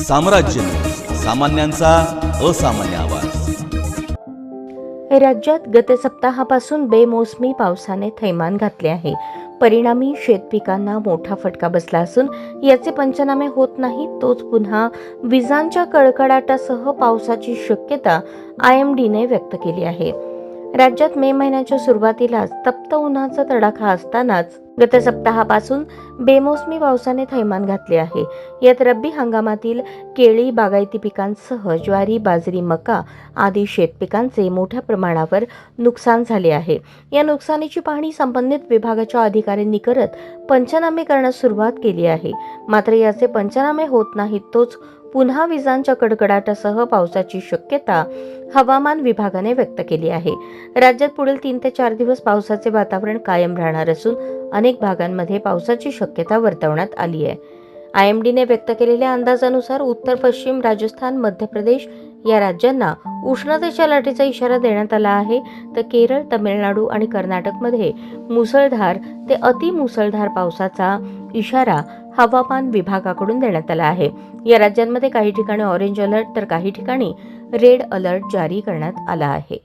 साम्राज्य, सामान्यांचा असामान्य आवाज। राज्यात गत सप्ताहापासून बेमोसमी पावसाने थैमान घातले आहे। परिणामी शेतपिकांना मोठा फटका बसला असून याचे पंचनामे होत नाही तोच पुन्हा विजांच्या कडकडाटासह पावसाची शक्यता IMDने व्यक्त केली आहे। राज्यात मे महिन्याच्या सुरुवातीलाच तप्त उन्हाचा तडाखा असतानाच गत सप्ताहापासून बेमोसमी पावसाने थैमान घातले आहे। यात रब्बी हंगामातील केळी, बागायती पिकांसह ज्वारी, बाजरी, मका आदी शेतपिकांचे मोठ्या प्रमाणावर नुकसान झाले आहे। या नुकसानीची पाहणी संबंधित विभागाच्या अधिकाऱ्यांनी करत पंचनामे करण्यास सुरुवात केली आहे। मात्र याचे पंचनामे होत नाहीत तोच पुन्हा विजांच्या कडकडाटासह पावसाची शक्यता हवामान विभागाने व्यक्त केली आहे। राज्यात पुढील 3 ते 4 दिवस पावसाचे वातावरण कायम राहणार असून अनेक भागांमध्ये पावसाची शक्यता वर्तवण्यात आली आहे। IMDने व्यक्त केलेल्या अंदाजानुसार उत्तर पश्चिम राजस्थान, मध्य प्रदेश या राज्यांना उष्णतेच्या लाटेचा इशारा देण्यात आला आहे, तर केरळ, तमिळनाडू आणि कर्नाटकमध्ये मुसळधार ते अतिमुसळधार पावसाचा इशारा हवामान विभागाकडून देण्यात आला आहे। या राज्यांमध्ये काही ठिकाणी ऑरेंज अलर्ट तर काही ठिकाणी रेड अलर्ट जारी करण्यात आला आहे।